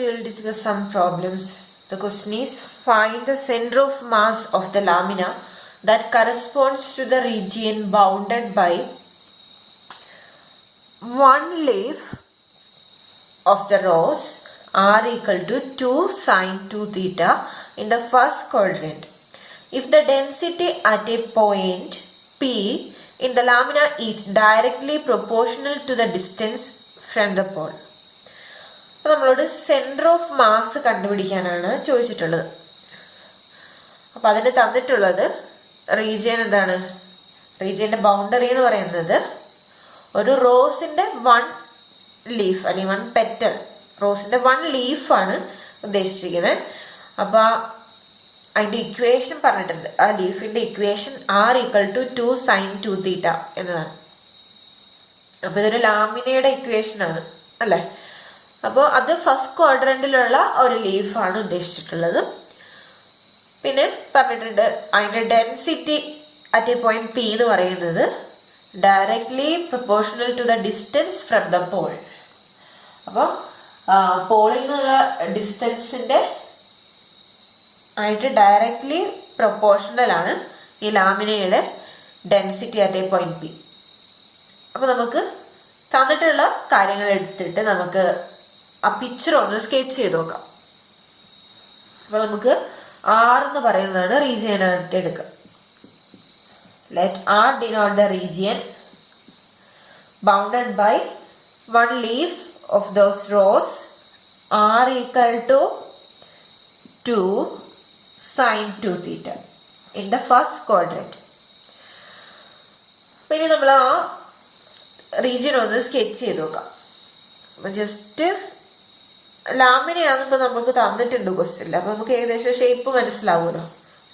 will discuss some problems. The question is, find the center of mass of the lamina that corresponds to the region bounded by one leaf of the rose r equal to 2 sin 2 theta in the first quadrant. If the density at a point P in the lamina is directly proportional to the distance from the pole. അപ്പോൾ നമ്മളോട് centre of mass കണ്ടുപിടിക്കാനാണ് ചോദിച്ചിട്ടുള്ളത്. അപ്പോൾ അതിന് തന്നിട്ടുള്ളത് region എന്താണ്? റീജിയൻ്റെ boundary എന്ന് പറയുന്നത് ഒരു റോസിൻ്റെ വൺ ലീഫ് അല്ലെങ്കിൽ വൺ പെറ്റൽ, റോസിൻ്റെ വൺ ലീഫാണ് ഉദ്ദേശിച്ചിരിക്കുന്നത്. അപ്പോൾ അതിൻ്റെ ഇക്വേഷൻ പറഞ്ഞിട്ടുണ്ട്. ആ ലീഫിൻ്റെ equation r equal to 2 sin 2 theta എന്നതാണ്. അപ്പോൾ ഇതൊരു ലാമിനയുടെ ഇക്വേഷനാണ് അല്ലേ. അപ്പോൾ അത് ഫസ്റ്റ് ക്വാഡ്രന്റിലുള്ള ഒരു ലീഫാണ് ഉദ്ദേശിച്ചിട്ടുള്ളത്. പിന്നെ പറഞ്ഞിട്ടുണ്ട് അതിൻ്റെ density at a point P എന്ന് പറയുന്നത് directly proportional to the distance from the pole. അപ്പോൾ പോളിൽ നിന്നുള്ള ഡിസ്റ്റൻസിൻ്റെ ആയിട്ട് ഡയറക്ട്ലി പ്രൊപ്പോർഷണൽ ആണ് ഈ ലാമിനയുടെ density at a point P. അപ്പോൾ നമുക്ക് തന്നിട്ടുള്ള കാര്യങ്ങൾ എടുത്തിട്ട് നമുക്ക് ആ പിക്ചർ ഒന്ന് സ്കെച്ച് ചെയ്ത് നോക്കാം. അപ്പോൾ നമുക്ക് R എന്ന് പറയുന്നതാണ് റീജിയൻ ആയിട്ട് എടുക്കുക. Let R denote the region bounded by one leaf of those rose r equal to 2 sin 2 theta in the first quadrant. പിന്നെ നമ്മൾ ആ റീജിയൻ ഒന്ന് സ്കെച്ച് ചെയ്ത് നോക്കാം. അപ്പോൾ ജസ്റ്റ് ലാമിനയാണിപ്പോൾ നമുക്ക് തന്നിട്ടുണ്ട് ക്വസ്റ്റ്യനിൽ. അപ്പോൾ നമുക്ക് ഏകദേശം ഷേപ്പ് മനസ്സിലാവുമല്ലോ.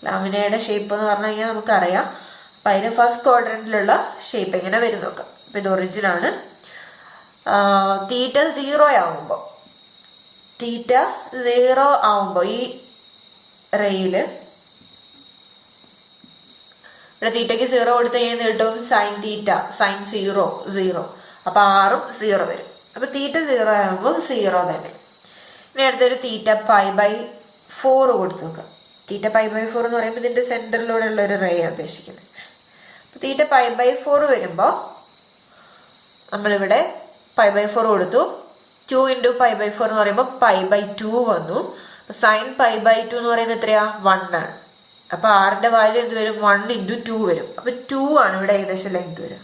ലാമിനയുടെ ഷേപ്പ് എന്ന് പറഞ്ഞു കഴിഞ്ഞാൽ നമുക്കറിയാം. അപ്പം അതിന് ഫസ്റ്റ് ക്വാഡ്രന്റിലുള്ള ഷേപ്പ് എങ്ങനെ വരും നോക്കാം. അപ്പം ഇത് ഒറിജിൻ ആണ്. തീറ്റ 0 ആവുമ്പോൾ ഈ റേയിൽ ഇവിടെ തീറ്റയ്ക്ക് 0 കൊടുത്തു കഴിഞ്ഞാൽ കിട്ടും സൈൻ തീറ്റ, സൈൻ 0. അപ്പം ആറും 0 വരും. അപ്പം തീറ്റ 0 ആകുമ്പോൾ 0 തന്നെ. ഇനി അടുത്തൊരു തീറ്റ π/4 കൊടുത്തു നോക്കാം. തീറ്റ π/4 എന്ന് പറയുമ്പോൾ ഇതിൻ്റെ സെൻറ്ററിലൂടെ ഉള്ള ഒരു റേ ഉദ്ദേശിക്കുന്നത്. അപ്പം തീറ്റ π/4 വരുമ്പോൾ നമ്മളിവിടെ π/4 കൊടുത്തു. 2 × π/4 എന്ന് പറയുമ്പോൾ π/2 വന്നു. സൈൻ π/2 എന്ന് പറയുന്നത് എത്രയാ? 1 ആണ്. അപ്പോൾ ആറിൻ്റെ വാല്യൂ എന്ത് വരും? 1 × 2 വരും. അപ്പോൾ 2 ആണ് ഇവിടെ ഏകദേശം ലെങ്ത് വരിക.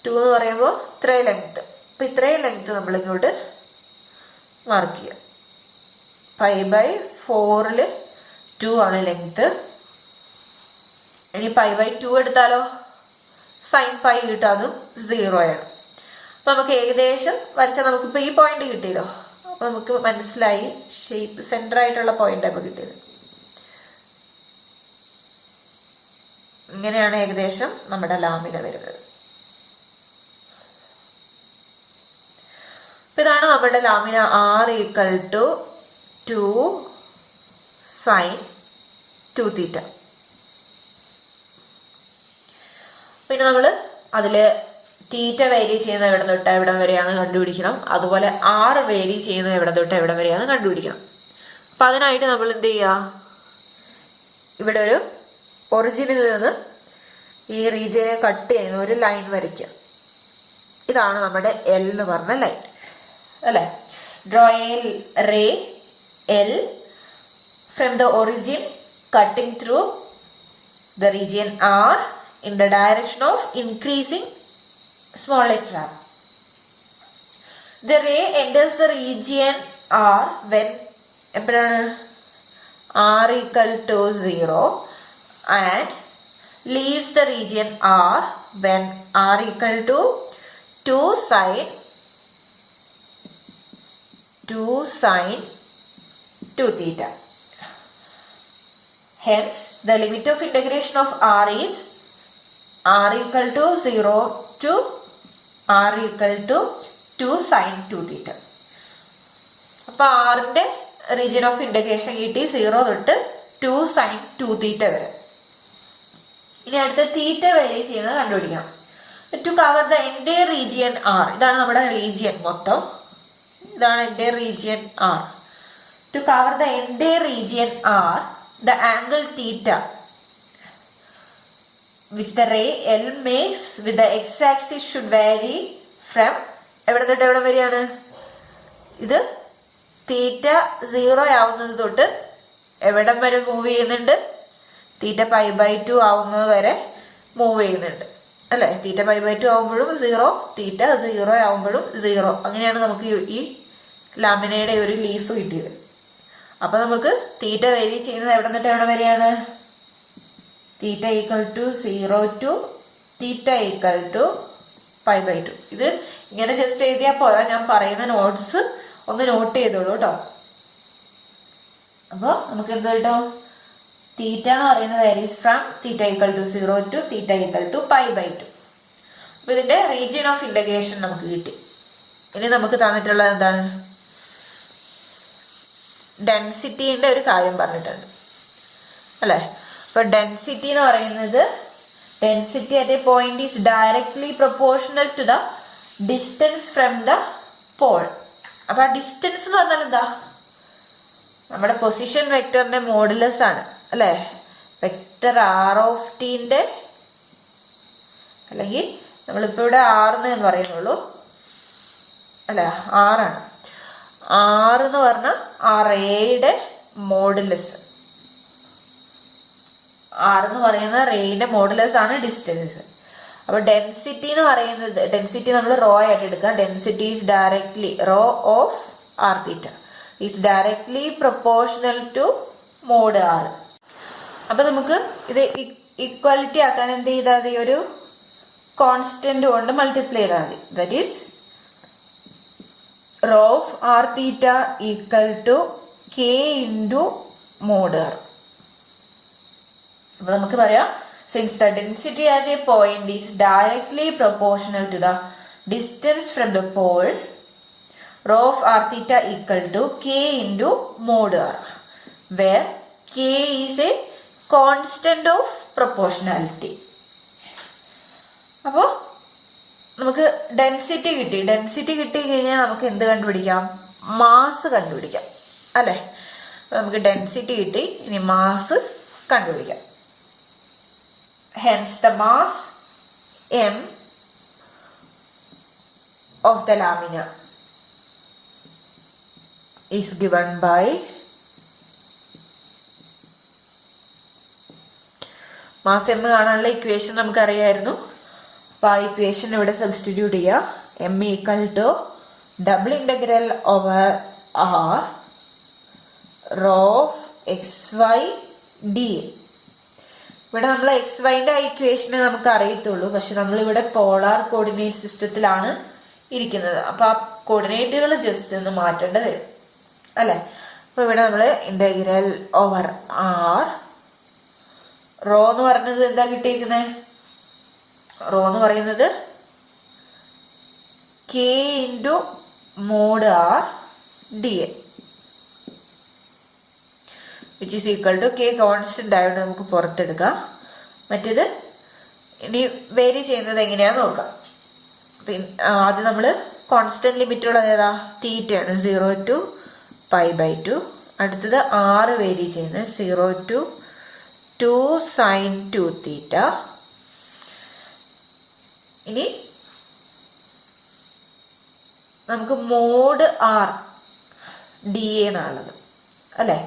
2 എന്ന് പറയുമ്പോൾ ഇത്രയും ലെങ്ത്. അപ്പോൾ ഇത്രയും ലെങ്ത് നമ്മളിങ്ങോട്ട് മാർക്ക് ചെയ്യുക. π/4 2 ആണ് ലെങ്ത്. ഇനി π/2 എടുത്താലോ? സൈൻ π കിട്ടും, അതും 0 ആണ്. അപ്പൊ നമുക്ക് ഏകദേശം വരച്ചാൽ നമുക്കിപ്പോൾ ഈ പോയിന്റ് കിട്ടിയല്ലോ. അപ്പൊ നമുക്ക് മനസ്സിലായി ഷേപ്പ് സെന്റർ ആയിട്ടുള്ള പോയിന്റ് അപ്പൊ കിട്ടിയത്. ഇങ്ങനെയാണ് ഏകദേശം നമ്മുടെ ലാമിന വരുന്നത്. അപ്പൊ ഇതാണ് നമ്മുടെ lamina r equal to 2 sin 2 theta. പിന്നെ നമ്മൾ അതില് തീറ്റ വേരി ചെയ്യുന്ന എവിടെ തൊട്ട് എവിടം വരെയാണെന്ന് കണ്ടുപിടിക്കണം. അതുപോലെ r വേരി ചെയ്യുന്ന എവിടെ തൊട്ട് എവിടം വരെയാണെന്ന് കണ്ടുപിടിക്കണം. അപ്പൊ അതിനായിട്ട് നമ്മൾ എന്ത് ചെയ്യുക? ഇവിടെ ഒരു ഒറിജിനിൽ നിന്ന് ഈ റീജിയനെ കട്ട് ചെയ്യുന്ന ഒരു ലൈൻ വരയ്ക്കുക. ഇതാണ് നമ്മുടെ L എന്ന് പറഞ്ഞ ലൈൻ അല്ലെ. Draw a ray L from the origin cutting through the region R in the direction of increasing small letter r. The ray enters the region R when r equal to 0 and leaves the region R when r equal to 2 sin 2 theta. Hence, the limit of integration of r is r equal to 0 to r equal to 2 sin 2 theta. അപ്പോൾ ആറിൻ്റെ region of integration കിട്ടി 0 തൊട്ട് 2 sin 2 തീറ്റ വരെ. ഇനി അടുത്ത തീറ്റ vary ചെയ്യുന്നത് കണ്ടുപിടിക്കണം. To cover the entire region R. ഇതാണ് നമ്മുടെ റീജിയൻ മൊത്തം. ഇതാണ് എൻ്റെ region R. to cover the entire region R, the angle theta which the ray L makes with the x-axis should vary from എവിടെ തൊട്ട് എവിടെ വരെയാണ്? ഇത് തീറ്റ 0 ആവുന്നത് തൊട്ട് എവിടം വരെ മൂവ് ചെയ്യുന്നുണ്ട്? തീറ്റ π/2 ആവുന്നത് വരെ മൂവ് ചെയ്യുന്നുണ്ട് അല്ലെ? തീറ്റ π/2 ആവുമ്പോഴും 0, തീറ്റ 0 ആവുമ്പോഴും 0. അങ്ങനെയാണ് നമുക്ക് ഈ ലാമിനയുടെ ഒരു ലീഫ് കിട്ടിയത്. അപ്പൊ നമുക്ക് തീറ്റ വേരി ചെയ്യുന്നത് എവിടെ നിന്നിട്ട് എവിടെ വരെയാണ്? Theta equal to 0 to theta equal to π/2. ഇത് ഇങ്ങനെ ജസ്റ്റ് എഴുതിയാൽ പോരാ, ഞാൻ പറയുന്ന നോട്ട്സ് ഒന്ന് നോട്ട് ചെയ്തോളൂ കേട്ടോ. അപ്പൊ നമുക്ക് എന്ത് കിട്ടും? തീറ്റ എന്ന് പറയുന്നത് varies from theta equal to 0 to theta equal to π/2. അപ്പൊ ഇതിന്റെ റീജിയൻ ഓഫ് ഇന്റഗ്രേഷൻ നമുക്ക് കിട്ടി. ഇനി നമുക്ക് തന്നിട്ടുള്ളത് എന്താണ്? ഡെൻസിറ്റിന്റെ ഒരു കാര്യം പറഞ്ഞിട്ടുണ്ട് അല്ലെ? അപ്പൊ ഡെൻസിറ്റി എന്ന് പറയുന്നത്, density at a point is directly proportional to the distance from the pole. അപ്പൊ ആ ഡിസ്റ്റൻസ് എന്ന് പറഞ്ഞാൽ എന്താ? നമ്മുടെ പൊസിഷൻ വെക്ടറിന്റെ മോഡുലസ് ആണ് അല്ലെ? വെക്ടർ ആർ ഓഫ് ടിന്റെ, അല്ലെങ്കിൽ നമ്മളിപ്പോ ഇവിടെ ആർന്ന് പറയുന്നുള്ളൂ അല്ലെ? ആറാണ്. ആറ് എന്ന് പറഞ്ഞാൽ ആ റേയുടെ മോഡുലസ്. ആർ എന്ന് പറയുന്ന റേയുടെ മോഡുലസ് ആണ് ഡിസ്റ്റൻസ്. അപ്പൊ ഡെൻസിറ്റി എന്ന് പറയുന്നത്, ഡെൻസിറ്റി നമ്മൾ റോ ആയിട്ട് എടുക്കുക. Density is directly rho of R theta is directly proportional to mod R. അപ്പൊ നമുക്ക് ഇത് ഇക്വാലിറ്റി ആക്കാൻ എന്ത് ചെയ്താൽ മതി? ഒരു കോൺസ്റ്റന്റ് കൊണ്ട് മൾട്ടിപ്ലൈ ചെയ്താൽ മതി. That is rho of R theta equal to K into mod R. അപ്പൊ നമുക്ക് പറയാം, since the density at a point is directly proportional to the distance from the pole, rho of R theta equal to K into mod R, where K is a constant of proportionality. അപ്പോ നമുക്ക് density കിട്ടി. Density കിട്ടി കഴിഞ്ഞാൽ നമുക്ക് എന്ത് കണ്ടുപിടിക്കാം? Mass കണ്ടുപിടിക്കാം അല്ലെ? നമുക്ക് ഡെൻസിറ്റി കിട്ടി, ഇനി മാസ് കണ്ടുപിടിക്കാം. Hence the mass m of the lamina is given by mass m കാണാനുള്ള ഇക്വേഷൻ നമുക്ക് അറിയായിരുന്നു. അപ്പൊ ആ ഇക്വേഷൻ ഇവിടെ സബ്സ്റ്റിറ്റ്യൂട്ട് ചെയ്യുക. m equal to double integral over r rho of xy dA. ഇവിടെ നമ്മൾ എക്സ് വൈന്റെ ഇക്വേഷനെ നമുക്ക് അറിയത്തുള്ളൂ, പക്ഷെ നമ്മൾ ഇവിടെ പോളാർ കോർഡിനേറ്റ് സിസ്റ്റത്തിലാണ് ഇരിക്കുന്നത്. അപ്പൊ ആ കോർഡിനേറ്റുകൾ ജസ്റ്റ് ഒന്ന് മാറ്റേണ്ടി വരും അല്ലെ? അപ്പൊ ഇവിടെ നമ്മള് ഇന്റഗ്രൽ ഓവർ ആർ റോ എന്ന് പറഞ്ഞത് എന്താ കിട്ടിയിരിക്കുന്നത്? റോ എന്ന് പറയുന്നത് K into mod R D A which is equal to K constant ആയതുകൊണ്ട് നമുക്ക് പുറത്തെടുക്കാം. മറ്റേത് ഇനി വേരി ചെയ്യുന്നത് എങ്ങനെയാന്ന് നോക്കാം. ആദ്യം നമ്മൾ കോൺസ്റ്റന്റ് ലിമിറ്റ് ഉള്ളത് ഏതാ? തീറ്റയാണ്, 0 ടു π/2. അടുത്തത് 6 വേരി ചെയ്യുന്നത് 0 ടു 2 sin 2 തീറ്റ. ഇനി നമുക്ക് മോഡ് ആർ ഡി എന്നുള്ളത് അല്ലെ?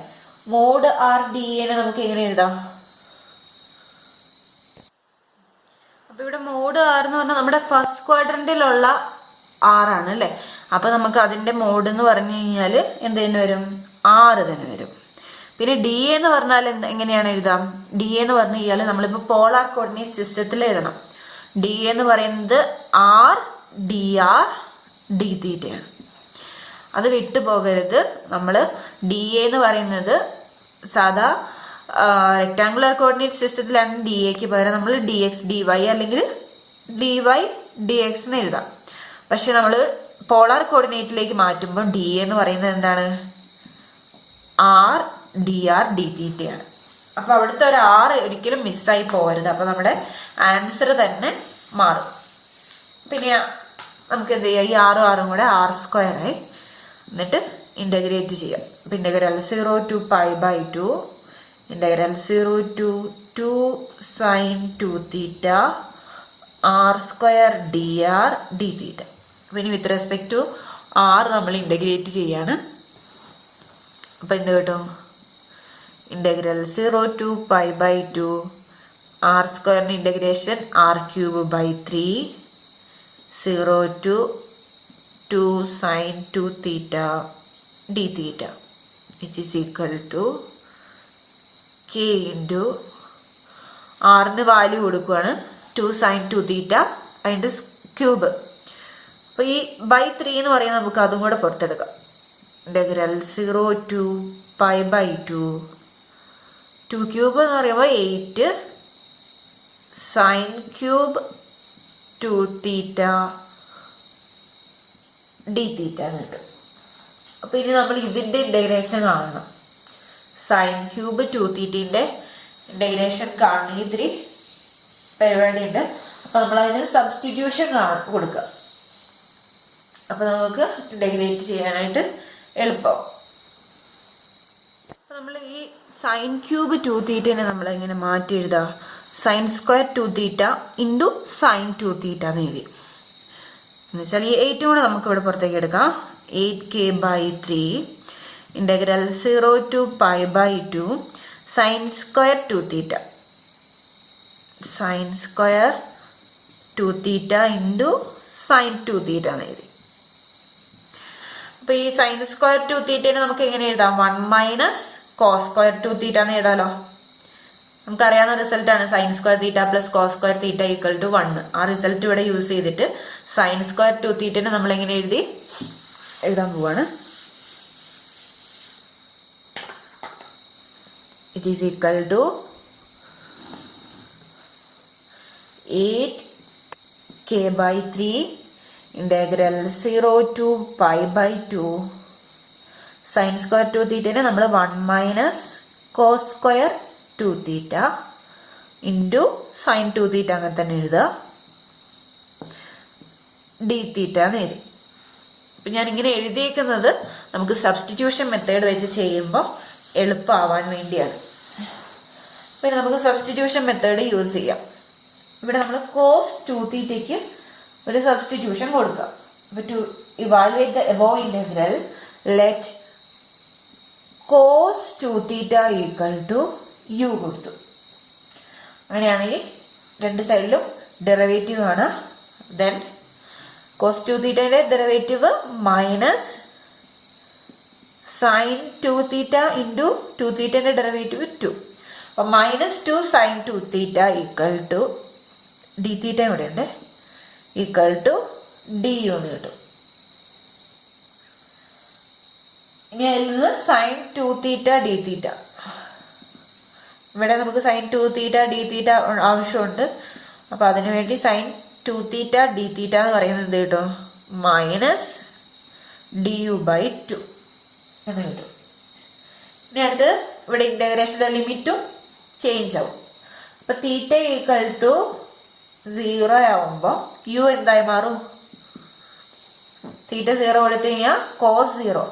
മോഡ് ആർ ഡി എനെ നമുക്ക് എങ്ങനെ എഴുതാം? അപ്പൊ ഇവിടെ മോഡ് ആർ എന്ന് പറഞ്ഞാൽ നമ്മുടെ ഫസ്റ്റ് ക്വാഡ്രന്റിലുള്ള ആറാണ് അല്ലെ? അപ്പൊ നമുക്ക് അതിന്റെ മോഡ് എന്ന് പറഞ്ഞു കഴിഞ്ഞാൽ എന്ത് തന്നെ വരും? 6 തന്നെ വരും. പിന്നെ ഡി എന്ന് പറഞ്ഞാൽ എങ്ങനെയാണ് എഴുതാം? ഡി എന്ന് പറഞ്ഞു കഴിഞ്ഞാൽ നമ്മളിപ്പോ പോളാർ കോർഡിനേറ്റ് സിസ്റ്റത്തിൽ എഴുതണം. ഡി എന്ന് പറയുന്നത് ആർ ഡി ആർ ഡി തീറ്റയാണ്. അത് വിട്ടു പോകരുത്. നമ്മൾ ഡി എന്ന് പറയുന്നത് സാധാ റെക്ടാങ്കുലർ കോർഡിനേറ്റ് സിസ്റ്റത്തിലാണ് ഡി എക്ക് പകരം നമ്മൾ ഡി എക്സ് ഡി വൈ അല്ലെങ്കിൽ ഡി വൈ ഡി എക്സ് എന്ന് എഴുതാം. പക്ഷെ നമ്മൾ പോളാർ കോർഡിനേറ്റിലേക്ക് മാറ്റുമ്പോൾ ഡി എന്ന് പറയുന്നത് എന്താണ്? ആർ ഡി ആർ ഡി തീറ്റയാണ്. അപ്പൊ അവിടുത്തെ ഒരു ആർ ഒരിക്കലും മിസ്സായി പോകരുത്. അപ്പൊ നമ്മുടെ ആൻസർ തന്നെ മാറും. പിന്നെ നമുക്ക് എന്ത് ചെയ്യാം? ഈ ആറും കൂടെ R² ആയി. എന്നിട്ട് ഇൻ്റഗ്രേറ്റ് ചെയ്യാം. അപ്പം integral 0 to π/2 integral 0 to 2 sin 2 theta r² dr d theta. അപ്പം ഇനി വിത്ത് റെസ്പെക്ട് ടു r നമ്മൾ ഇൻ്റഗ്രേറ്റ് ചെയ്യാണ്. അപ്പം എന്ത് കേട്ടോ? Integral 0 to π/2 r² integration r³ 3 0 to 2 sin 2 theta d theta which is equal to k into r value കൊടുക്കുകയാണ് 2 sin 2 തീറ്റ അതിൻ്റെ cube. അപ്പോൾ ഈ /3 എന്ന് പറയുന്നത് നമുക്ക് അതും കൂടെ പുറത്തെടുക്കാം. ഇൻ്റഗ്രൽ 0 to π/2 2 ക്യൂബ് എന്ന് പറയുമ്പോൾ 8 sin ക്യൂബ് 2 തീറ്റ d തീറ്റ എന്ന് കിട്ടും. അപ്പോൾ ഇനി നമ്മൾ ഇതിൻ്റെ ഇൻ്റഗ്രേഷൻ കാണണം. സൈൻ ക്യൂബ് 2 തീറ്റൻ്റെ ഇൻ്റഗ്രേഷൻ കാണണമെങ്കിൽ ഇത്തിരി പരിപാടിയുണ്ട്. അപ്പോൾ നമ്മളതിന് സബ്സ്റ്റിറ്റ്യൂഷൻ കൊടുക്കുക. അപ്പോൾ നമുക്ക് ഇൻ്റഗ്രേറ്റ് ചെയ്യാനായിട്ട് എളുപ്പമാവും. അപ്പോൾ നമ്മൾ ഈ സൈൻ ക്യൂബ് 2 തീറ്റനെ നമ്മളിങ്ങനെ മാറ്റി എഴുതുക. sin² 2 തീറ്റ ഇൻറ്റു സൈൻ 2 തീറ്റ എന്ന് എഴുതി. എന്നുവെച്ചാൽ ഈ 8 കൂടെ നമുക്ക് ഇവിടെ പുറത്തേക്ക് എടുക്കാം. 8k/3 integral 0 to π/2 sin² 2 theta sin² 2 theta into sine 2 തീറ്റ എന്ന് എഴുതി. അപ്പോൾ ഈ sin² 2 തീറ്റനെ നമുക്ക് എങ്ങനെ എഴുതാം? 1 - cos² 2 തീറ്റ എന്ന് എഴുതാലോ. നമുക്കറിയാവുന്ന റിസൾട്ടാണ് sin² theta plus cos² theta equal to 1. ആ റിസൾട്ട് ഇവിടെ യൂസ് ചെയ്തിട്ട് sin² 2 തീറ്റനെ നമ്മൾ എങ്ങനെ എഴുതാൻ പോവാണ്. It is equal to 8k/3 integral 0 to π/2 sin² 2 തീറ്റനെ നമ്മൾ 1 - cos² 2 തീറ്റ ഇൻറ്റു സൈൻ 2 തീറ്റ അങ്ങനെ തന്നെ എഴുതുക d തീറ്റ എന്ന് എഴുതി. അപ്പം ഞാനിങ്ങനെ എഴുതിയേക്കുന്നത് നമുക്ക് സബ്സ്റ്റിറ്റ്യൂഷൻ മെത്തേഡ് വെച്ച് ചെയ്യുമ്പോൾ എളുപ്പമാവാൻ വേണ്ടിയാണ്. പിന്നെ നമുക്ക് സബ്സ്റ്റിറ്റ്യൂഷൻ മെത്തേഡ് യൂസ് ചെയ്യാം. ഇവിടെ നമ്മൾ cos 2 തീറ്റയ്ക്ക് ഒരു സബ്സ്റ്റിറ്റ്യൂഷൻ കൊടുക്കാം. അപ്പോൾ to evaluate the above integral let cos 2 theta equal to u കൊടുത്തു. അങ്ങനെയാണെങ്കിൽ രണ്ട് സൈഡിലും ഡെറിവേറ്റീവ് ആണ്. ദെൻ cos 2 തീറ്റയുടെ derivative minus sine 2 theta into 2 തീറ്റയുടെ ഡെറിവേറ്റീവ് 2. അപ്പം -2 sin 2 theta equal to d theta ഇവിടെ ഉണ്ട് ഈക്വൽ ടു du എന്ന് കിട്ടും. ഇനി അതിൽ നിന്ന് sin 2 തീറ്റ d തീറ്റ ഇവിടെ നമുക്ക് sin 2 തീറ്റ d തീറ്റ ആവശ്യമുണ്ട്. അപ്പോൾ അതിനുവേണ്ടി sin 2 തീറ്റ d തീറ്റ എന്ന് പറയുന്നത് എന്ത് കിട്ടും? -du/2 എന്ന് കിട്ടും. ഇനി അടുത്ത് ഇവിടെ ഇൻ്റഗ്രേഷൻ്റെ ലിമിറ്റും ചേഞ്ച് ആവും. അപ്പം തീറ്റ ഈക്വൽ ടു 0 ആവുമ്പോൾ u എന്തായി മാറും? തീറ്റ 0 കൊടുത്തു കഴിഞ്ഞാൽ cos 0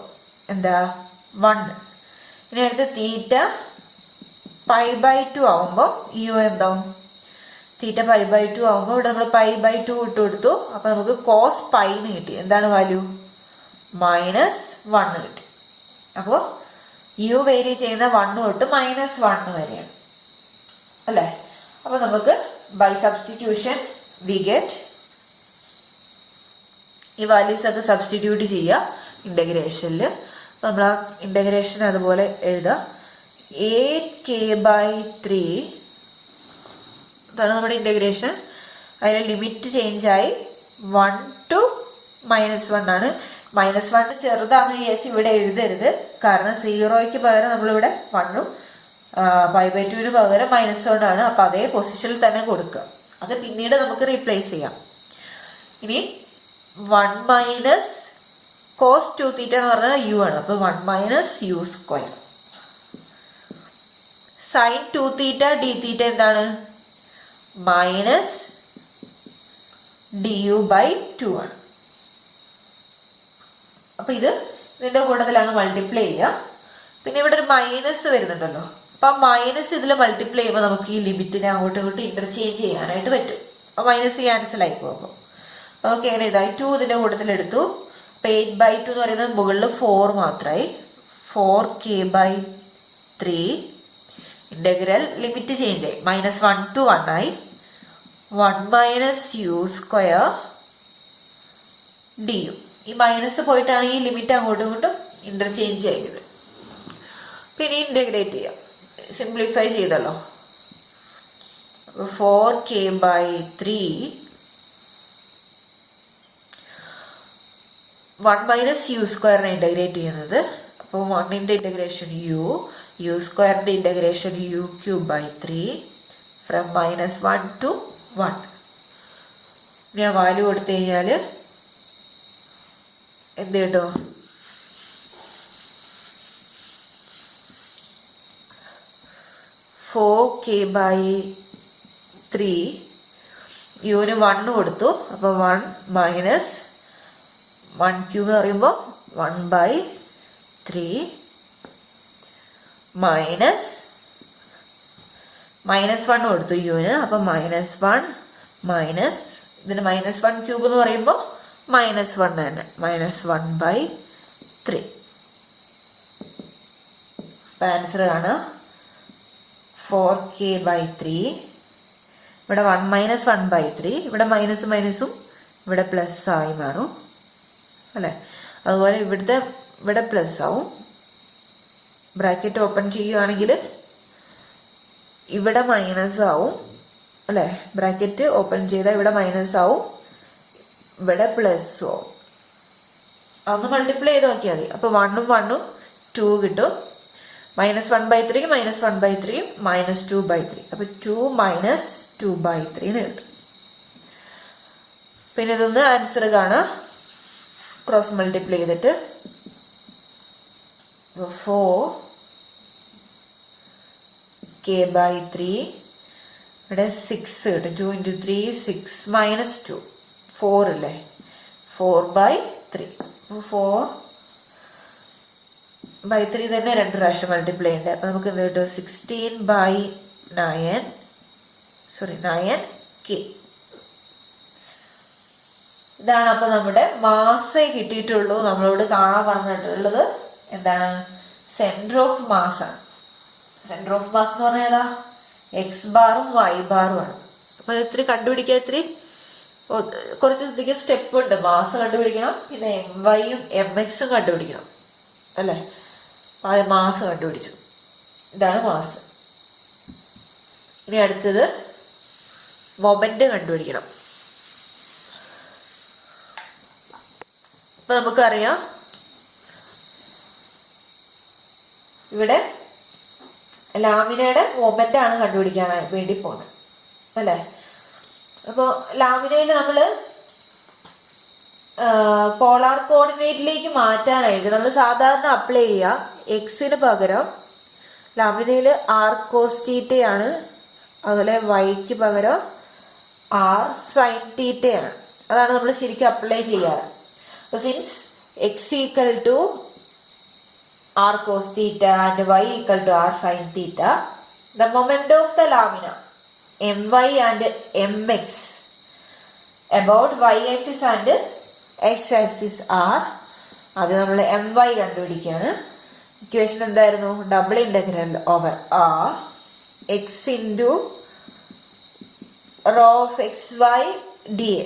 എന്താ 1. ഇനി അടുത്ത് തീറ്റ π/2 ആവുമ്പോൾ u എന്താവും? തീറ്റ π/2 ആവുമ്പോൾ ഇവിടെ നമ്മൾ π/2 ഇട്ട് കൊടുത്തു. അപ്പം നമുക്ക് cos π എന്ന് കിട്ടി. എന്താണ് വാല്യൂ? -1 കിട്ടി. അപ്പോൾ u വേരി ചെയ്യുന്ന 1 തൊട്ട് -1 വരെയാണ് അല്ലേ. അപ്പോൾ നമുക്ക് ബൈ സബ്സ്റ്റിറ്റ്യൂഷൻ വി ഗെറ്റ് ഈ വാല്യൂസ് ഒക്കെ സബ്സ്റ്റിറ്റ്യൂട്ട് ചെയ്യുക ഇൻ്റഗ്രേഷനിൽ. നമ്മൾ ആ ഇൻ്റഗ്രേഷൻ അതുപോലെ എഴുതുക. 8k/3 ഇതാണ് നമ്മുടെ ഇൻ്റഗ്രേഷൻ. അതിലെ ലിമിറ്റ് ചേഞ്ചായി 1 to -1 ആണ്. -1 ചെറുതാണെന്ന് വിചാരിച്ച് ഇവിടെ എഴുതരുത്. കാരണം 0യ്ക്ക് പകരം നമ്മളിവിടെ 1ഉം π/2 പകരം -1 ആണ്. അപ്പം അതേ പൊസിഷനിൽ തന്നെ കൊടുക്കുക. അത് പിന്നീട് നമുക്ക് റീപ്ലേസ് ചെയ്യാം. ഇനി 1 - cos 2 തീറ്റ എന്ന് പറഞ്ഞാൽ u ആണ്. അപ്പോൾ 1 - u². sin 2 തീറ്റ d തീറ്റ എന്താണ്? -du/2 ആണ്. അപ്പൊ ഇത് ഇതിന്റെ കൂട്ടത്തിൽ അങ്ങ് മൾട്ടിപ്ലൈ ചെയ്യുക. പിന്നെ ഇവിടെ ഒരു മൈനസ് വരുന്നുണ്ടല്ലോ, അപ്പൊ ആ മൈനസ് ഇതിൽ മൾട്ടിപ്ലൈ ചെയ്യുമ്പോൾ നമുക്ക് ഈ ലിമിറ്റിനെ അങ്ങോട്ടും ഇങ്ങോട്ടും ഇന്റർചേഞ്ച് ചെയ്യാനായിട്ട് പറ്റും. അപ്പൊ മൈനസ് ക്യാൻസൽ ആയി പോകും. നമുക്ക് എങ്ങനെ ഇതായി 2 ഇതിന്റെ കൂട്ടത്തിൽ എടുത്തു. അപ്പൊ 8/2 എന്ന് പറയുന്നത് മുകളിൽ 4 മാത്രമായി. 4k/3 ഇന്റഗ്രൽ ലിമിറ്റ് ചേഞ്ച് ആയി. -1 to 1 ആയി. 1 - u² du. ഈ മൈനസ് പോയിട്ടാണ് ഈ ലിമിറ്റ് അങ്ങോട്ടും ഇങ്ങോട്ടും ഇന്റർചേഞ്ച് ചെയ്തത്. പിന്നെ ഇന്റഗ്രേറ്റ് ചെയ്യാം, സിംപ്ലിഫൈ ചെയ്തല്ലോ. 4k/3 1 - u² ഇന്റഗ്രേറ്റ് ചെയ്യുന്നത്. അപ്പോൾ 1ന്റെ ഇന്റഗ്രേഷൻ u²ന്റെ ഇന്റഗ്രേഷൻ u³ ഫ്രം -1 to 1. ഇനി ആ വാല്യൂ കൊടുത്തു കഴിഞ്ഞാൽ എന്ത് കേട്ടോ, (4k/3) യുവിന് 1 കൊടുത്തു. അപ്പൊ 1 - 1³ എന്ന് പറയുമ്പോൾ 1/3 -1 കൊടുത്തു യുവിന്. അപ്പൊ -1 മൈനസ് ഇതിന് -1³ എന്ന് പറയുമ്പോൾ -1 തന്നെ, -1/3. അപ്പൊ ആൻസർ ആണ് 4k/3. ഇവിടെ 1 - 1/3, ഇവിടെ മൈനസും മൈനസും ഇവിടെ പ്ലസ് ആയി മാറും അല്ലെ. അതുപോലെ ഇവിടെ പ്ലസ് ആവും. ബ്രാക്കറ്റ് ഓപ്പൺ ചെയ്യുകയാണെങ്കിൽ ഇവിടെ മൈനസ് ആവും അല്ലെ. ബ്രാക്കറ്റ് ഓപ്പൺ ചെയ്താൽ ഇവിടെ മൈനസ് ആവും, ഇവിടെ പ്ലസ് ആവും. അതൊന്ന് മൾട്ടിപ്ലൈ ചെയ്ത് നോക്കിയാൽ മതി. അപ്പൊ 1ഉം 1ഉം 2 കിട്ടും. -1/3 -1/3 -2/3. അപ്പൊ 2 - 2/3 എന്ന് കിട്ടും. പിന്നെ ഇതൊന്ന് ആൻസർ കാണാം, ക്രോസ് മൾട്ടിപ്ലൈ ചെയ്തിട്ട് 4k/3 ഇവിടെ 6 കിട്ടും. 2 × 3 6 - 2 4 അല്ലേ, 4/3. 4/3 തന്നെ 2 പ്രാവശ്യം മൾട്ടിപ്ലൈ ഉണ്ട്. അപ്പൊ നമുക്ക് എന്ത് കിട്ടും, 9k. ഇതാണ് അപ്പൊ നമ്മുടെ മാസേ കിട്ടിയിട്ടുള്ളൂ. നമ്മളോട് കാണാൻ പറഞ്ഞിട്ടുള്ളത് എന്താണ്, സെന്റർ ഓഫ് മാസ് ആണ്. സെന്റർ ഓഫ് മാസ് എന്ന് പറഞ്ഞാൽ ഏതാ, x⁻ഉം y⁻ഉം ആണ്. അപ്പൊ ഇത്തിരി കണ്ടുപിടിക്കാൻ കുറച്ച് സ്റ്റെപ്പ് ഉണ്ട്. മാസ് കണ്ടുപിടിക്കണം, പിന്നെ MYയും MXും കണ്ടുപിടിക്കണം അല്ലെ. മാസ് കണ്ടുപിടിച്ചു, ഇതാണ് മാസ്. ഇനി അടുത്തത് മൊമെന്റ് കണ്ടുപിടിക്കണം. അപ്പൊ നമുക്കറിയാം ഇവിടെ ലാമിനയുടെ മൊമെന്റ് ആണ് കണ്ടുപിടിക്കാൻ വേണ്ടി പോകുന്നത് അല്ലെ. അപ്പൊ ലാമിനയിൽ നമ്മള് പോളാർ കോർഡിനേറ്റിലേക്ക് മാറ്റാനായിട്ട് നമ്മൾ സാധാരണ അപ്ലൈ ചെയ്യുക എക്സിന് പകരം ലാമിനയിൽ r cos θ ആണ്, അതുപോലെ y-ക്ക് പകരം r sin θ ആണ്. അതാണ് നമ്മൾ ശരിക്കും അപ്ലൈ ചെയ്യാറ്. അപ്പൊ since x = r cos θ and y = r sin θ, the moment of the lamina My and Mx about y-axis and x-axis are, അത് നമ്മൾ My കണ്ടുപിടിക്കുകയാണ്. ഇക്വേഷൻ എന്തായിരുന്നു, double integral over r x into rho of xy dA.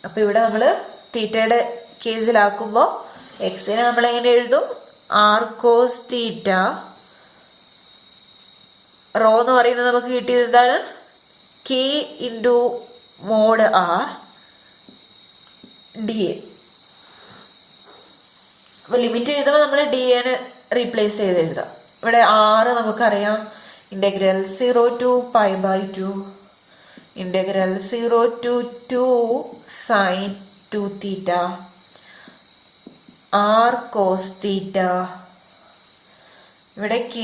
അപ്പൊ ഇവിടെ നമ്മള് തീറ്റയുടെ കേസിലാക്കുമ്പോ എക്സിനെ നമ്മൾ എങ്ങനെ എഴുതും, r cos θ. റോ എന്ന് പറയുന്നത് നമുക്ക് കിട്ടിയത് എന്താണ്, k into mod r dA. അപ്പൊ ലിമിറ്റ് എഴുതുമ്പോൾ നമ്മൾ dAനെ റീപ്ലേസ് ചെയ്ത് എഴുതാം. ഇവിടെ r നമുക്കറിയാം, integral 0 to π/2 integral 0 to 2 sin 2θ r cos θ. ഇവിടെ k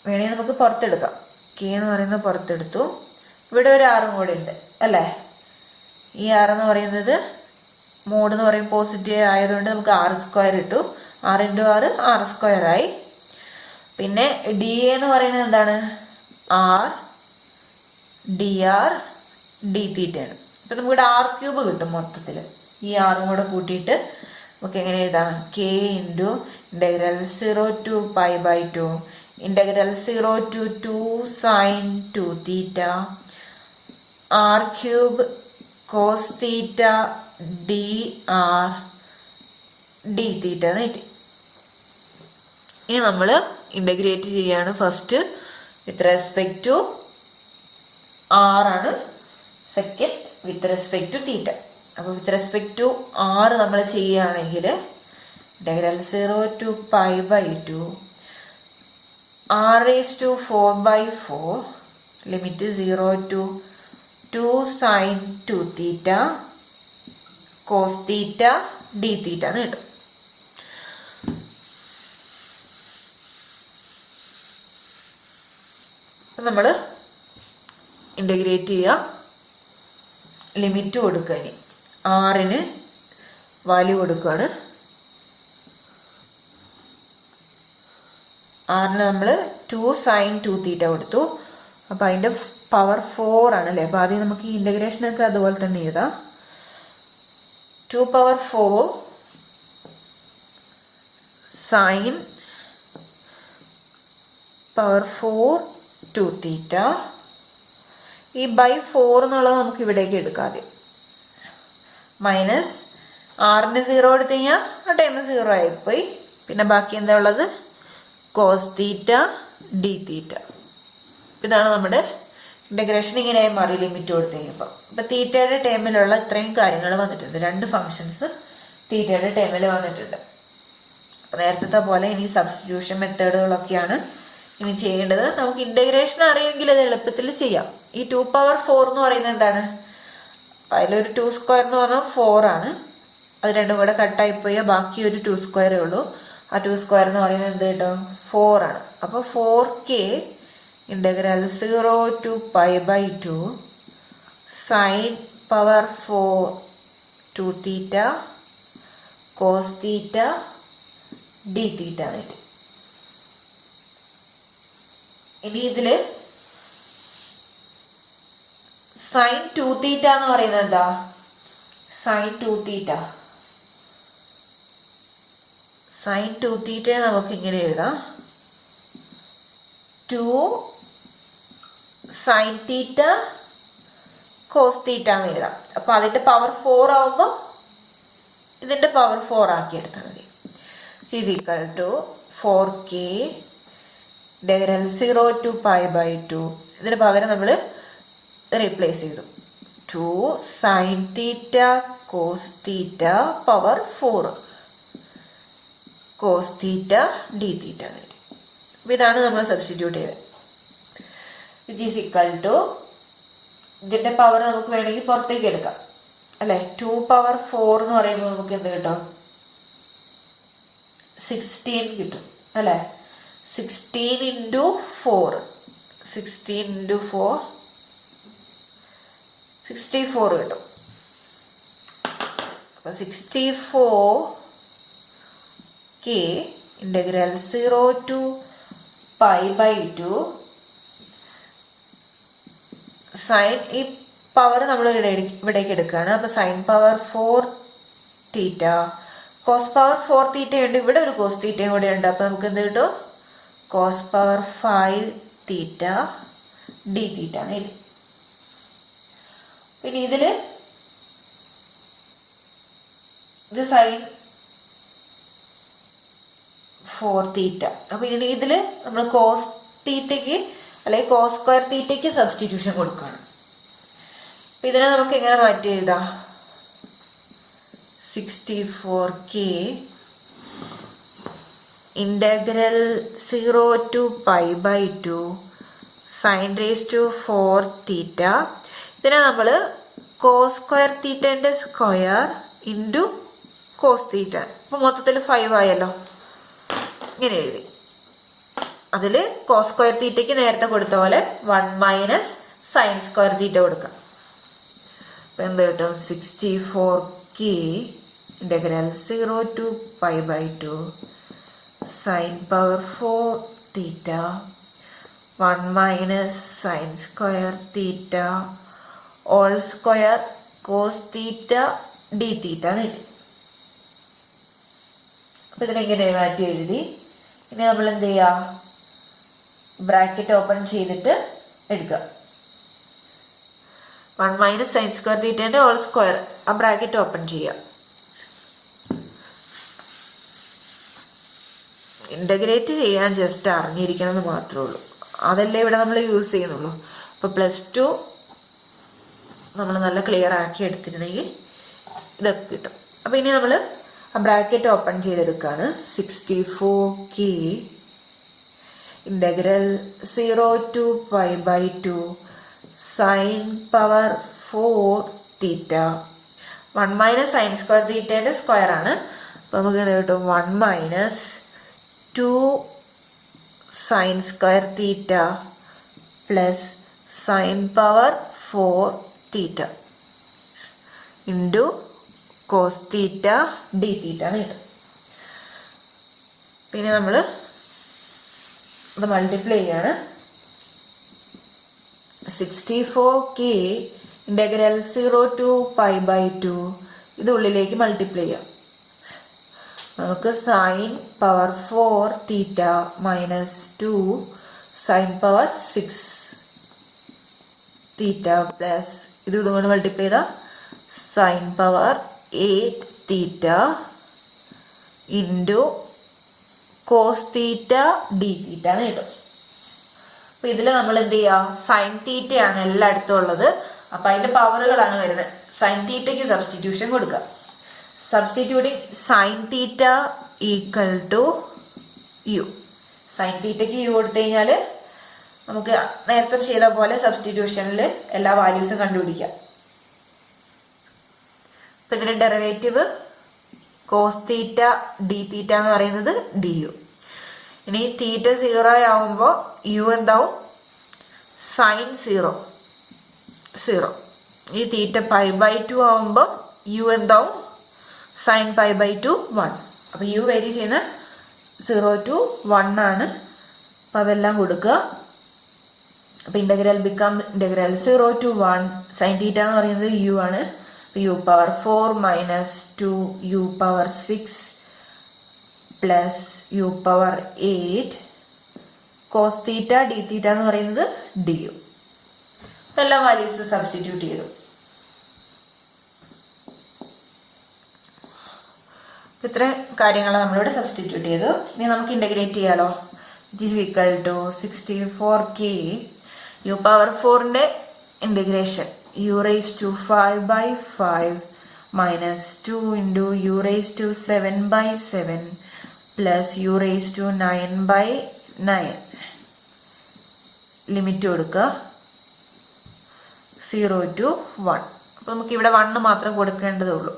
വേണമെങ്കിൽ നമുക്ക് പുറത്തെടുക്കാം. k എന്ന് പറയുന്നത് പുറത്തെടുത്തു. ഇവിടെ ഒരു r കൂടെ ഉണ്ട് അല്ലേ. ഈ r എന്ന് പറയുന്നത് മോഡ് എന്ന് പറയും പോസിറ്റീവ് ആയതുകൊണ്ട് നമുക്ക് ആർ സ്ക്വയർ ഇട്ടു. 6 × 6 6 സ്ക്വയർ ആയി. പിന്നെ ഡി എന്ന് പറയുന്നത് എന്താണ്? ആർ ഡി ആർ ഡി തീറ്റയാണ്. അപ്പം നമുക്കിവിടെ ആർ ക്യൂബ് കിട്ടും മൊത്തത്തിൽ. ഈ ആറും കൂടെ കൂട്ടിയിട്ട് നമുക്ക് എങ്ങനെ എഴുതാം? K into integral 0 to π/2 integral 0 to 2 sin 2 theta R cube cos theta D R D theta എന്ന് കിട്ടി. ഇനി നമ്മൾ ഇൻ്റഗ്രേറ്റ് ചെയ്യാണ്. First with respect to R ആണ്, second with respect to theta. അപ്പോൾ വിത്ത് റെസ്പെക്ട് ടു ആർ നമ്മൾ ചെയ്യുകയാണെങ്കിൽ integral 0 to π/2 r⁴/4 limit 0 to 2 sin 2 theta cos theta D theta എന്ന് കിട്ടും. നമ്മൾ ഇൻ്റഗ്രേറ്റ് ചെയ്യുക, ലിമിറ്റ് കൊടുക്കുക. ഇനി ആറിന് വാല്യൂ കൊടുക്കുകയാണ്. ആറിന് നമ്മൾ 2 sin 2 തീറ്റ കൊടുത്തു. അപ്പം അതിൻ്റെ പവർ 4 ആണല്ലേ. അപ്പം ആദ്യം നമുക്ക് ഈ ഇൻ്റഗ്രേഷനൊക്കെ അതുപോലെ തന്നെ എഴുതാം. 2⁴ sin പവർ 4 2 തീറ്റ. ഈ /4 എന്നുള്ളത് നമുക്ക് ഇവിടേക്ക് എടുക്കാം ആദ്യം. മൈനസ് ആറിന് 0 എടുത്തു കഴിഞ്ഞാൽ ആ ടൈം 0 ആയിപ്പോയി. പിന്നെ ബാക്കി എന്താ ഉള്ളത്? കോസ് തീറ്റ ഡി തീറ്റ. ഇതാണ് നമ്മുടെ ഇൻ്റഗ്രേഷൻ. ഇങ്ങനെയായി മാറി ലിമിറ്റ് കൊടുത്തു കഴിയുമ്പോൾ. അപ്പം തീറ്റയുടെ ടേമിലുള്ള ഇത്രയും കാര്യങ്ങൾ വന്നിട്ടുണ്ട്. 2 ഫംഗ്ഷൻസ് തീറ്റയുടെ ടേമിൽ വന്നിട്ടുണ്ട്. അപ്പം നേരത്തെ പോലെ ഇനി സബ്സ്റ്റിറ്റ്യൂഷൻ മെത്തേഡുകളൊക്കെയാണ് ഇനി ചെയ്യേണ്ടത്. നമുക്ക് ഇൻ്റഗ്രേഷൻ അറിയെങ്കിൽ അത് എളുപ്പത്തിൽ ചെയ്യാം. ഈ 2⁴ എന്ന് പറയുന്നത് എന്താണ്? അതിലൊരു 2 സ്ക്വയർ എന്ന് പറഞ്ഞാൽ 4 ആണ്. അത് രണ്ടും കൂടെ കട്ടായിപ്പോയാൽ ബാക്കി ഒരു 2 സ്ക്വയറേ ഉള്ളൂ. ആ 2 സ്ക്വയർ എന്ന് പറയുന്നത് എന്ത് കിട്ടും? 4 ആണ്. അപ്പോൾ 4k integral 0 to π/2 sin power 4 2 theta cos theta D theta ആയിട്ട്. ഇനി ഇതിൽ sin 2 തീറ്റ എന്ന് പറയുന്നത് എന്താ? sin 2 തീറ്റ sin 2 തീറ്റ നമുക്ക് ഇങ്ങനെ എഴുതാം. 2 sin തീറ്റ കോസ് തീറ്റ എന്ന് എഴുതാം. അപ്പൊ അതിന്റെ പവർ 4 ആവുമ്പോൾ ഇതിന്റെ പവർ 4 ആക്കി എടുത്താൽ മതി. Is equal to 4k integral 0 to π/2. ഇതിന് പകരം നമ്മൾ റീപ്ലേസ് ചെയ്തു. 2 sin theta cos theta power 4 cos theta D theta എന്ന് കിട്ടി. അപ്പം ഇതാണ് നമ്മൾ സബ്സ്റ്റിറ്റ്യൂട്ട് ചെയ്തത്. വിച്ച് ഈസ് ഈക്വൽ ടു ഇതിന്റെ പവർ നമുക്ക് വേണമെങ്കിൽ പുറത്തേക്ക് എടുക്കാം അല്ലെ. 2⁴ എന്ന് പറയുമ്പോൾ നമുക്ക് എന്ത് കിട്ടും? 16 കിട്ടും അല്ലെ. 16 × 4 16 × 4 64 കിട്ടും. അപ്പൊ 64k ഇൻ്റഗ്രൽ 0 to π/2 സൈൻ ഈ പവർ നമ്മൾ ഇവിടേക്ക് എടുക്കുകയാണ്. അപ്പൊ sine power 4 theta cos power 4 theta ഉണ്ട്. ഇവിടെ ഒരു കോസ് തീറ്റയും കൂടെ ഉണ്ട്. അപ്പൊ നമുക്ക് എന്ത് കിട്ടും? കോസ് പവർ 5 തീറ്റ ഡി തീറ്റ ആണ് എഴുതി. പിന്നെ ഇത് സൈൻ 4 തീറ്റ. അപ്പൊ ഇതില് നമ്മൾ കോസ് തീറ്റയ്ക്ക് അല്ലെങ്കിൽ കോസ് സ്ക്വയർ തീറ്റയ്ക്ക് സബ്സ്റ്റിറ്റ്യൂഷൻ കൊടുക്കുകയാണ്. അപ്പൊ ഇതിനെ നമുക്ക് എങ്ങനെ മാറ്റി എഴുതാം? 64k integral 0 to π/2 sin⁴ theta. ഇതിനെ നമ്മൾ കോസ് സ്ക്വയർ തീറ്റന്റെ സ്ക്വയർ ഇൻറ്റു കോസ് തീറ്റ. അപ്പൊ മൊത്തത്തിൽ 5 ആയല്ലോ. ഇങ്ങനെ എഴുതി. അതിൽ കോസ് സ്ക്വയർ തീറ്റയ്ക്ക് നേരത്തെ കൊടുത്ത പോലെ 1 മൈനസ് സൈൻ സ്ക്വയർ തീറ്റ കൊടുക്കാം. അപ്പൊ എന്ത് കിട്ടും? 64k k integral 0 to pi by 2 sin power 4 theta 1 minus sin square theta all square cos theta d theta എന്ന് എഴുതി. അപ്പം ഇതിനെങ്ങനെ മാറ്റി എഴുതി. ഇനി നമ്മൾ എന്ത് ചെയ്യുക, ബ്രാക്കറ്റ് ഓപ്പൺ ചെയ്തിട്ട് എടുക്കുക. 1 മൈനസ് സൈൻ സ്ക്വയർ തീറ്റേൻ്റെ ഹോൾ സ്ക്വയർ, ആ ബ്രാക്കറ്റ് ഓപ്പൺ ചെയ്യുക. ഇൻ്റഗ്രേറ്റ് ചെയ്യാൻ ജസ്റ്റ് അറിഞ്ഞിരിക്കണം എന്ന് മാത്രമേ ഉള്ളൂ. അതല്ലേ ഇവിടെ നമ്മൾ യൂസ് ചെയ്യുന്നുള്ളൂ. അപ്പോൾ +2 നമ്മൾ നല്ല ക്ലിയർ ആക്കി എടുത്തിട്ടുണ്ടെങ്കിൽ ഇതൊക്കെ കിട്ടും. അപ്പോൾ ഇനി നമ്മൾ ആ ബ്രാക്കറ്റ് ഓപ്പൺ ചെയ്തെടുക്കുകയാണ്. 64k integral 0 to pi by 2 sin power 4 theta 1 minus sin square theta square ആണ്. അപ്പോൾ നമുക്ക് കിട്ടും 1 minus 2 sin square theta plus sin power 4 theta into cos theta d theta എന്ന് കിട്ടും. പിന്നെ നമ്മൾ ഇത് മൾട്ടിപ്ലൈ ചെയ്യാണ്. 64k integral 0 to pi by 2 ഇത് ഉള്ളിലേക്ക് മൾട്ടിപ്ലൈ ചെയ്യാം. നമുക്ക് sine power 4 theta minus 2 sine power 6 theta plus ഇതുകൊണ്ട് മൾട്ടിപ്ലൈ ചെയ്താൽ sine power 8 theta into cos theta D theta എന്ന് കിട്ടും. അപ്പൊ ഇതിൽ നമ്മൾ എന്ത് ചെയ്യുക, സൈൻ തീറ്റയാണ് എല്ലായിടത്തും ഉള്ളത്. അപ്പൊ അതിന്റെ പവറുകളാണ് വരുന്നത്. സൈൻ തീറ്റയ്ക്ക് സബ്സ്റ്റിറ്റ്യൂഷൻ കൊടുക്കുക. Substituting sine theta equal to U. Sine തീറ്റയ്ക്ക് യു കൊടുത്തു കഴിഞ്ഞാൽ നമുക്ക് നേരത്തെ ചെയ്ത പോലെ സബ്സ്റ്റിറ്റ്യൂഷനിൽ എല്ലാ വാല്യൂസും കണ്ടുപിടിക്കാം. അപ്പൊ ഇതിന്റെ derivative cos theta D theta എന്ന് പറയുന്നത് ഡി യു. ഇനി തീറ്റ 0 ആവുമ്പോൾ യു എന്താവും, സൈൻ 0. ഈ തീറ്റ പൈ ബൈ 2 ആവുമ്പോൾ യു എന്താവും, സൈൻ പൈ ബൈ 2 1. അപ്പൊ യു വേരി ചെയ്യുന്ന 0 to 1 ആണ്. അപ്പൊ അതെല്ലാം കൊടുക്കുക. അപ്പൊ integral become integral 0 to 1 sine theta എന്ന് പറയുന്നത് യു ആണ്. U power 4 minus 2 U power 6 plus U power 8 cos theta D theta എന്ന് പറയുന്നത് ഡി യു. എല്ലാ വാല്യൂസ് സബ്സ്റ്റിറ്റ്യൂട്ട് ചെയ്തു. ഇത്ര കാര്യങ്ങൾ നമ്മളിവിടെ സബ്സ്റ്റിറ്റ്യൂട്ട് ചെയ്തു. ഇനി നമുക്ക് ഇന്റഗ്രേറ്റ് ചെയ്യാലോ. It is equal to 64k U power 4ന്റെ integration u raised to 5 by 5 minus 2 into u raised to 7 by 7 plus u raised to 9 by 9. Limit കൊടുക്കുക 0 to 1. അപ്പൊ നമുക്ക് ഇവിടെ 1 മാത്രം കൊടുക്കേണ്ടതുള്ളൂ.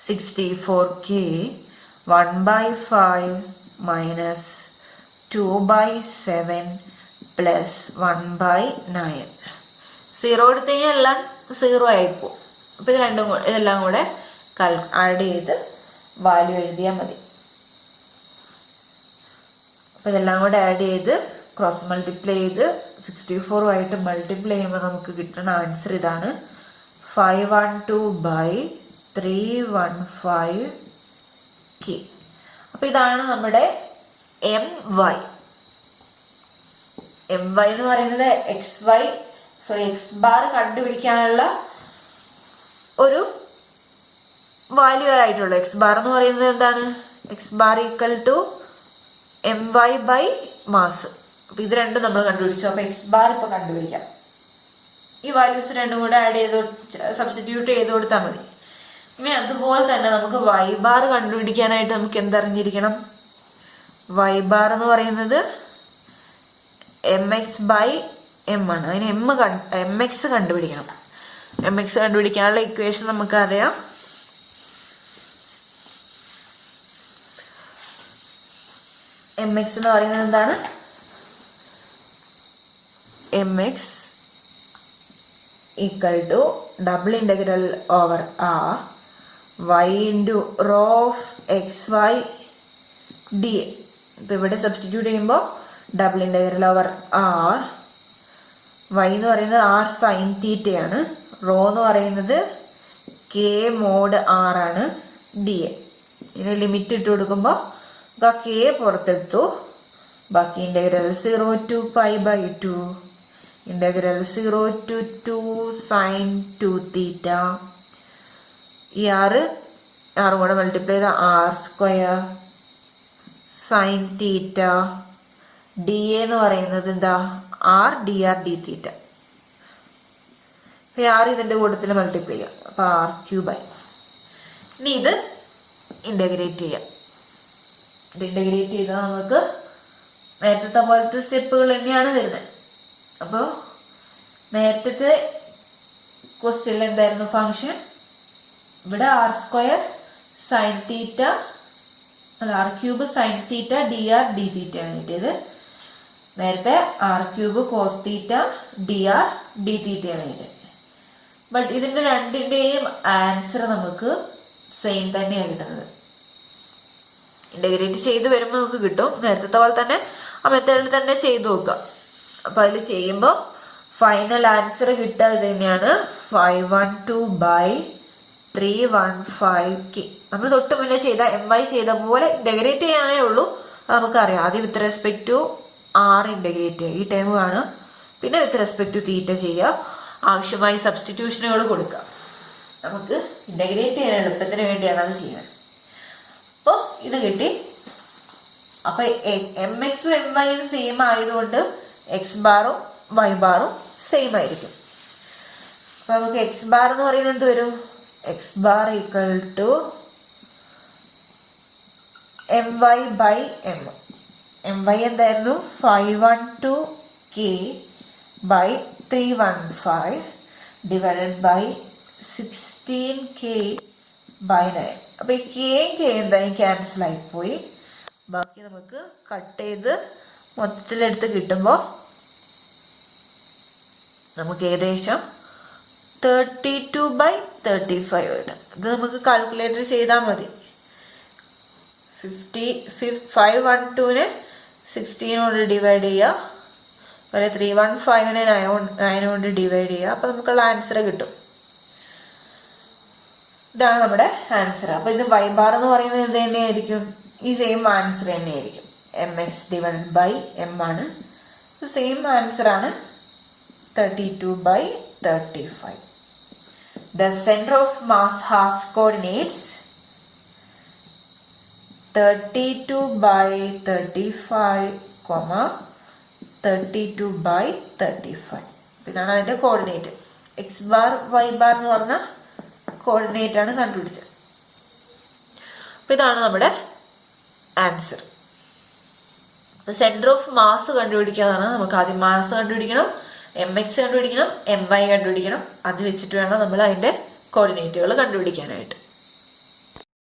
64k 1 by 5 minus 2 by 7 plus 1 by 9. 0 എടുത്തു കഴിഞ്ഞാൽ എല്ലാം 0 ആയിപ്പോവും. അപ്പൊ ഇതെല്ലാം കൂടെ ആഡ് ചെയ്ത് വാല്യൂ എഴുതിയാൽ മതി. അപ്പൊ ഇതെല്ലാം കൂടെ ആഡ് ചെയ്ത് ക്രോസ് മൾട്ടിപ്ലൈ ചെയ്ത് 64 ആയിട്ട് മൾട്ടിപ്ലൈ ചെയ്യുമ്പോൾ നമുക്ക് കിട്ടുന്ന ആൻസർ ഇതാണ്. 512 by 315k. അപ്പൊ ഇതാണ് നമ്മുടെ എം വൈ. എം വൈ എന്ന് പറയുന്നത് എക്സ് ബാർ കണ്ടുപിടിക്കാനുള്ള ഒരു വാല്യൂ ആയിട്ടുള്ളൂ. എക്സ് ബാർ എന്ന് പറയുന്നത് എന്താണ്, X bar equal to M Y by mass. അപ്പൊ ഇത് രണ്ടും നമ്മൾ കണ്ടുപിടിച്ചു. അപ്പൊ എക്സ് ബാർ ഇപ്പൊ കണ്ടുപിടിക്കാം. ഈ വാല്യൂസ് രണ്ടും കൂടെ ആഡ് ചെയ്ത് സബ്സ്റ്റിറ്റ്യൂട്ട് ചെയ്ത് കൊടുത്താൽ മതി. ഇനി അതുപോലെ തന്നെ നമുക്ക് വൈ ബാർ കണ്ടുപിടിക്കാനായിട്ട് നമുക്ക് എന്തറിഞ്ഞിരിക്കണം. വൈ ബാർ എന്ന് പറയുന്നത് എം എക്സ് ബൈ എം ആണ്. അതിന് എം എക്സ് കണ്ടുപിടിക്കണം. എം എക്സ് കണ്ടുപിടിക്കാനുള്ള ഇക്വേഷൻ നമുക്കറിയാം. എം എക്സ് എന്ന് പറയുന്നത് എന്താണ്, M X equal to double integral over R Y into rho of X Y D A. ഇപ്പം ഇവിടെ സബ്സ്റ്റിറ്റ്യൂട്ട് ചെയ്യുമ്പോൾ double integral over R Y എന്ന് പറയുന്നത് ആർ സൈൻ തീറ്റയാണ്, റോ എന്ന് പറയുന്നത് കെ മോഡ് ആർ ആണ്, ഡി എ. ഇതിന് ലിമിറ്റ് ഇട്ട് കൊടുക്കുമ്പോൾ കെ പുറത്തെടുത്തു, ബാക്കി integral 0 to π/2 integral 0 to 2 sine 2 theta. ഈ ആറും കൂടെ മൾട്ടിപ്ലൈ ചെയ്ത R square sine theta. D എന്ന് പറയുന്നത് എന്താ? R D R D theta. R ഇതിന്റെ കൂട്ടത്തിൽ മൾട്ടിപ്ലൈ ചെയ്യാം, അപ്പൊ ആർ ക്യൂബായി. ഇനി ഇത് ഇന്റഗ്രേറ്റ് ചെയ്യാം. ഇത് ഇന്റഗ്രേറ്റ് ചെയ്താൽ നമുക്ക് നേരത്തെ പോലത്തെ സ്റ്റെപ്പുകൾ തന്നെയാണ് വരുന്നത്. അപ്പോൾ നേരത്തെ ക്വസ്റ്റ്യനിൽ എന്തായിരുന്നു ഫംഗ്ഷൻ? ഇവിടെ ആർ സ്ക്വയർ സൈൻ തീറ്റ അല്ല R cube sine theta D R D theta ആണ് കിട്ടിയത്. നേരത്തെ R cube cos theta D R D theta ആണ് കിട്ടിയത്. ബട്ട് ഇതിന്റെ രണ്ടിന്റെയും ആൻസർ നമുക്ക് സെയിം തന്നെയാണ് കിട്ടുന്നത്. ഇന്റഗ്രേറ്റ് ചെയ്ത് വരുമ്പോൾ നമുക്ക് കിട്ടും. നേരത്തെ പോലെ തന്നെ ആ മെത്തേഡിൽ തന്നെ ചെയ്തു നോക്കുക. അപ്പൊ അതിൽ ചെയ്യുമ്പോൾ ഫൈനൽ ആൻസർ കിട്ടുക ഇത് തന്നെയാണ്, 512/315k. നമ്മൾ തൊട്ട് മുന്നേ ചെയ്ത MY ചെയ്ത പോലെ ഇന്റഗ്രേറ്റ് ചെയ്യാനേ ഉള്ളൂ. അത് നമുക്കറിയാം. ആദ്യം with respect to R integrate ചെയ്യുക, ഈ ടൈം കാണുക. പിന്നെ വിത്ത് റെസ്പെക്ട് ടു തീറ്റ ചെയ്യുക. ആവശ്യമായി സബ്സ്റ്റിറ്റ്യൂഷനുകൾ കൊടുക്കുക. നമുക്ക് ഇന്റഗ്രേറ്റ് ചെയ്യാൻ എളുപ്പത്തിന് വേണ്ടിയാണ് അത് ചെയ്യുന്നത്. അപ്പോൾ ഇത് കിട്ടി. അപ്പൊ MXഉം MYയും സെയിം ആയതുകൊണ്ട് എക്സ് ബാറും വൈ ബാറും സെയിം ആയിരിക്കും. അപ്പൊ നമുക്ക് എക്സ് ബാർ എന്ന് പറയുന്നത് എന്ത് വരും? X bar equal to MY/M. MY എന്തായിരുന്നു? 512k/315 divided by 16k/9. അപ്പൊ ഈ കെയും കെ എന്തായാലും ക്യാൻസൽ ആയിപ്പോയി. ബാക്കി നമുക്ക് കട്ട് ചെയ്ത് മൊത്തത്തിലെടുത്ത് കിട്ടുമ്പോൾ നമുക്ക് ഏകദേശം 32/35 കിട്ടും. ഇത് നമുക്ക് കാൽക്കുലേറ്റർ ചെയ്താൽ മതി. 512നെ 16 കൊണ്ട് ഡിവൈഡ് ചെയ്യുക, അതുപോലെ 315നെ 9 കൊണ്ട് ഡിവൈഡ് ചെയ്യുക. അപ്പൊ നമുക്കുള്ള ആൻസർ കിട്ടും. ഇതാണ് നമ്മുടെ ആൻസർ. അപ്പൊ ഇത് വൈ ബാർ എന്ന് പറയുന്നത് എന്ത് തന്നെയായിരിക്കും? ഈ സെയിം ആൻസർ തന്നെയായിരിക്കും. MX/M ആണ്. സെയിം ആൻസർ ആണ് 32/35. The center of mass has coordinates 32/35, 32/35. ഇതാണ് അതിന്റെ coordinate. X bar Y bar എന്ന് പറഞ്ഞ കോർഡിനേറ്റ് ആണ് കണ്ടുപിടിച്ചത്. അപ്പൊ ഇതാണ് നമ്മുടെ ആൻസർ. സെന്റർ ഓഫ് മാസ് കണ്ടുപിടിക്കാനാണ്. നമുക്ക് ആദ്യം മാസ് കണ്ടുപിടിക്കണം, MX കണ്ടുപിടിക്കണം, MY കണ്ടുപിടിക്കണം. അത് വെച്ചിട്ട് വേണം നമ്മൾ അതിന്റെ കോർഡിനേറ്റുകൾ കണ്ടുപിടിക്കാനായിട്ട്.